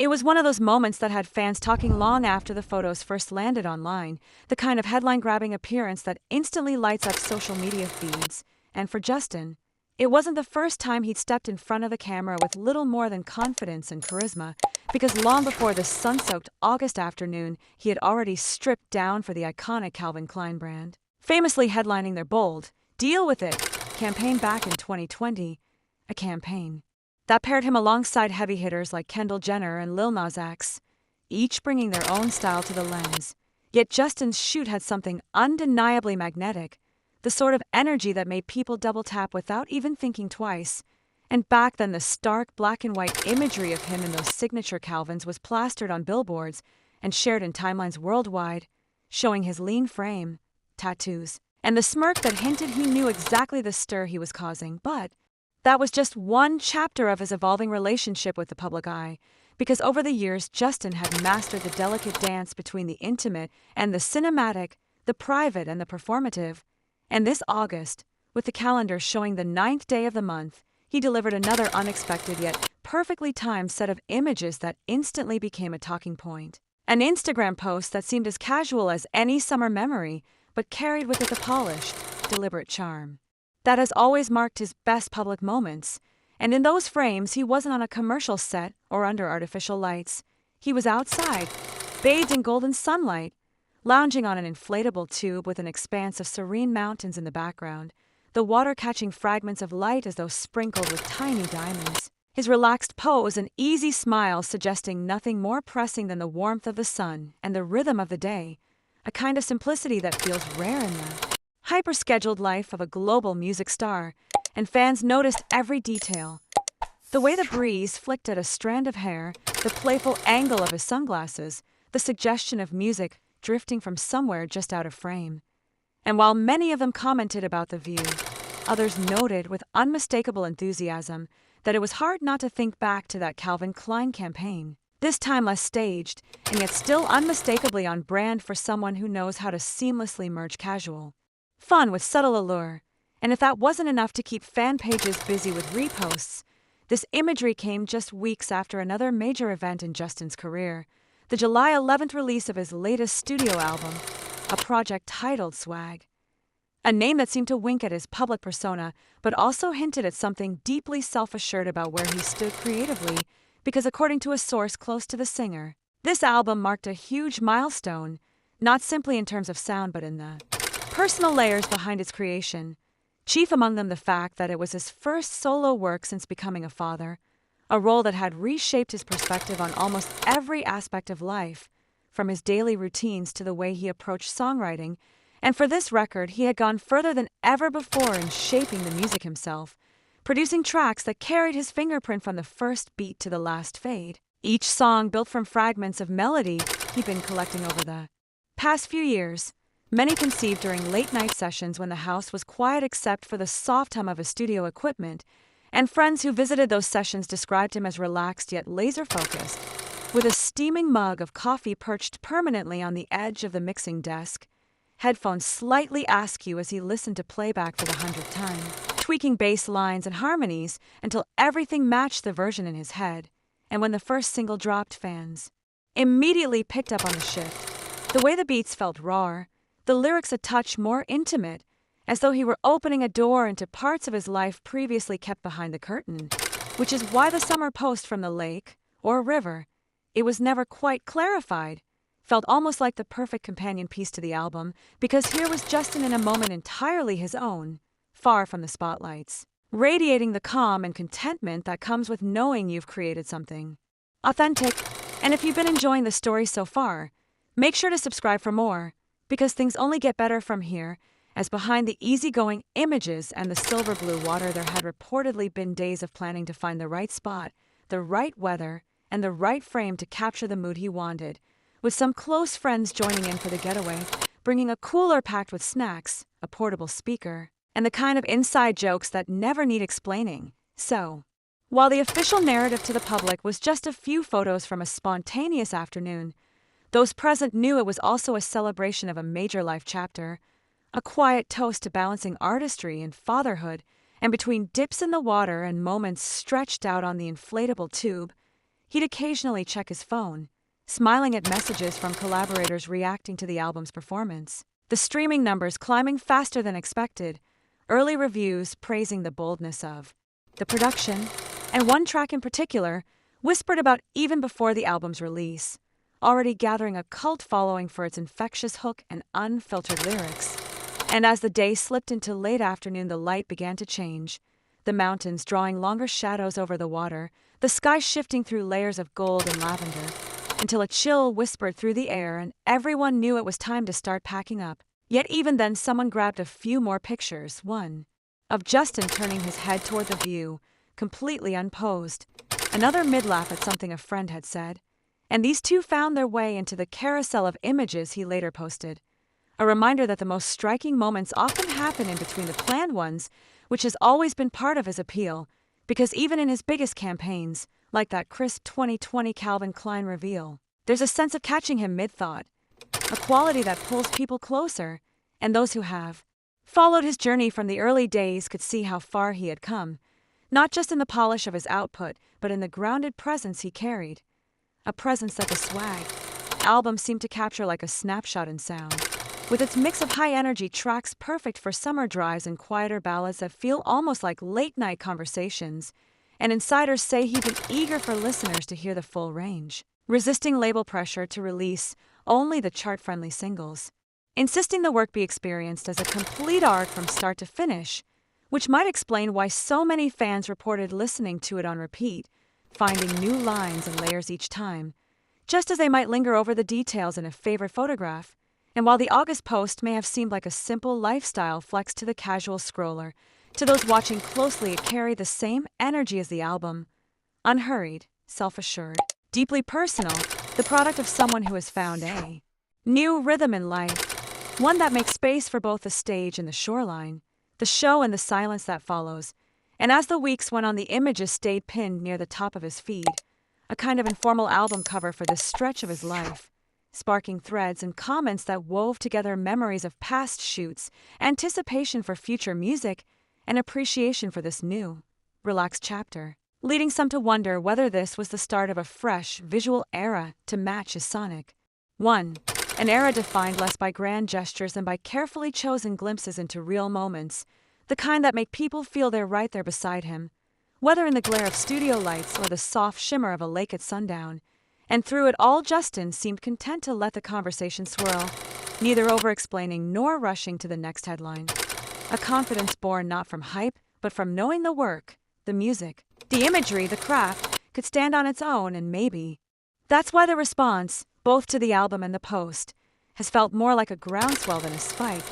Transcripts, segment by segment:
It was one of those moments that had fans talking long after the photos first landed online, the kind of headline-grabbing appearance that instantly lights up social media feeds. And for Justin, it wasn't the first time he'd stepped in front of the camera with little more than confidence and charisma, because long before the sun-soaked August afternoon, he had already stripped down for the iconic Calvin Klein brand, famously headlining their bold "Deal with It" campaign back in 2020, a campaign that paired him alongside heavy hitters like Kendall Jenner and Lil Nas X, each bringing their own style to the lens. Yet Justin's shoot had something undeniably magnetic, the sort of energy that made people double-tap without even thinking twice. And back then, the stark black and white imagery of him in those signature Calvins was plastered on billboards and shared in timelines worldwide, showing his lean frame, tattoos, and the smirk that hinted he knew exactly the stir he was causing. But that was just one chapter of his evolving relationship with the public eye, because over the years, Justin had mastered the delicate dance between the intimate and the cinematic, the private and the performative. And this August, with the calendar showing the 9th day of the month, he delivered another unexpected yet perfectly timed set of images that instantly became a talking point. An Instagram post that seemed as casual as any summer memory, but carried with it the polished, deliberate charm that has always marked his best public moments. And in those frames, he wasn't on a commercial set or under artificial lights. He was outside, bathed in golden sunlight, lounging on an inflatable tube with an expanse of serene mountains in the background, the water catching fragments of light as though sprinkled with tiny diamonds. His relaxed pose and easy smile suggesting nothing more pressing than the warmth of the sun and the rhythm of the day, a kind of simplicity that feels rare in the hyper-scheduled life of a global music star. And fans noticed every detail. The way the breeze flicked at a strand of hair, the playful angle of his sunglasses, the suggestion of music drifting from somewhere just out of frame. And while many of them commented about the view, others noted with unmistakable enthusiasm that it was hard not to think back to that Calvin Klein campaign, this time less staged, and yet still unmistakably on brand for someone who knows how to seamlessly merge casual fun with subtle allure. And if that wasn't enough to keep fan pages busy with reposts, this imagery came just weeks after another major event in Justin's career, the July 11th release of his latest studio album, a project titled Swag. A name that seemed to wink at his public persona, but also hinted at something deeply self-assured about where he stood creatively, because according to a source close to the singer, this album marked a huge milestone, not simply in terms of sound but in the personal layers behind its creation, chief among them the fact that it was his first solo work since becoming a father, a role that had reshaped his perspective on almost every aspect of life, from his daily routines to the way he approached songwriting. And for this record, he had gone further than ever before in shaping the music himself, producing tracks that carried his fingerprint from the first beat to the last fade, each song built from fragments of melody he'd been collecting over the past few years, many conceived during late-night sessions when the house was quiet except for the soft hum of his studio equipment, and friends who visited those sessions described him as relaxed yet laser-focused, with a steaming mug of coffee perched permanently on the edge of the mixing desk, headphones slightly askew as he listened to playback for the 100th time, tweaking bass lines and harmonies until everything matched the version in his head. And when the first single dropped, fans immediately picked up on the shift. The way the beats felt raw, the lyrics a touch more intimate, as though he were opening a door into parts of his life previously kept behind the curtain, which is why the summer post from the lake, or river, it was never quite clarified, felt almost like the perfect companion piece to the album, because here was Justin in a moment entirely his own, far from the spotlights, radiating the calm and contentment that comes with knowing you've created something authentic. And if you've been enjoying the story so far, make sure to subscribe for more, because things only get better from here, as behind the easygoing images and the silver blue water there had reportedly been days of planning to find the right spot, the right weather, and the right frame to capture the mood he wanted, with some close friends joining in for the getaway, bringing a cooler packed with snacks, a portable speaker, and the kind of inside jokes that never need explaining. So, while the official narrative to the public was just a few photos from a spontaneous afternoon, those present knew it was also a celebration of a major life chapter, a quiet toast to balancing artistry and fatherhood, and between dips in the water and moments stretched out on the inflatable tube, he'd occasionally check his phone, smiling at messages from collaborators reacting to the album's performance. The streaming numbers climbing faster than expected, early reviews praising the boldness of the production, and one track in particular whispered about even before the album's release, already gathering a cult following for its infectious hook and unfiltered lyrics. And as the day slipped into late afternoon, the light began to change, the mountains drawing longer shadows over the water, the sky shifting through layers of gold and lavender, until a chill whispered through the air and everyone knew it was time to start packing up. Yet even then someone grabbed a few more pictures, one of Justin turning his head toward the view, completely unposed, another mid-laugh at something a friend had said, and these two found their way into the carousel of images he later posted. A reminder that the most striking moments often happen in between the planned ones, which has always been part of his appeal, because even in his biggest campaigns, like that crisp 2020 Calvin Klein reveal, there's a sense of catching him mid-thought, a quality that pulls people closer, and those who have followed his journey from the early days could see how far he had come, not just in the polish of his output, but in the grounded presence he carried. A presence that the swag album seemed to capture like a snapshot in sound, with its mix of high-energy tracks perfect for summer drives and quieter ballads that feel almost like late-night conversations, and insiders say he'd been eager for listeners to hear the full range, resisting label pressure to release only the chart-friendly singles, insisting the work be experienced as a complete arc from start to finish, which might explain why so many fans reported listening to it on repeat, finding new lines and layers each time, just as they might linger over the details in a favorite photograph. And while the August post may have seemed like a simple lifestyle flex to the casual scroller, to those watching closely it carried the same energy as the album. Unhurried, self-assured, deeply personal, the product of someone who has found a new rhythm in life, one that makes space for both the stage and the shoreline, the show and the silence that follows. And as the weeks went on, the images stayed pinned near the top of his feed, a kind of informal album cover for this stretch of his life, sparking threads and comments that wove together memories of past shoots, anticipation for future music, and appreciation for this new, relaxed chapter, leading some to wonder whether this was the start of a fresh, visual era to match his sonic. 1. An era defined less by grand gestures than by carefully chosen glimpses into real moments, the kind that make people feel they're right there beside him, whether in the glare of studio lights or the soft shimmer of a lake at sundown. And through it all, Justin seemed content to let the conversation swirl, neither over-explaining nor rushing to the next headline. A confidence born not from hype, but from knowing the work, the music, the imagery, the craft, could stand on its own, and maybe that's why the response, both to the album and the post, has felt more like a groundswell than a spike,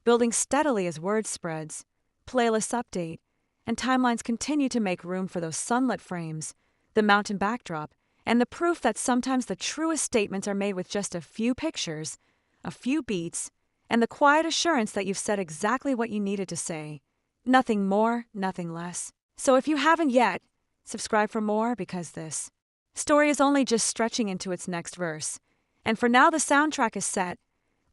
building steadily as word spreads, playlists update, and timelines continue to make room for those sunlit frames, the mountain backdrop, and the proof that sometimes the truest statements are made with just a few pictures, a few beats, and the quiet assurance that you've said exactly what you needed to say. Nothing more, nothing less. So if you haven't yet, subscribe for more, because this story is only just stretching into its next verse. And for now, the soundtrack is set,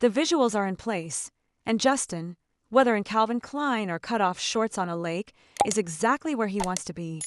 the visuals are in place, and Justin, whether in Calvin Klein or cut-off shorts on a lake, is exactly where he wants to be.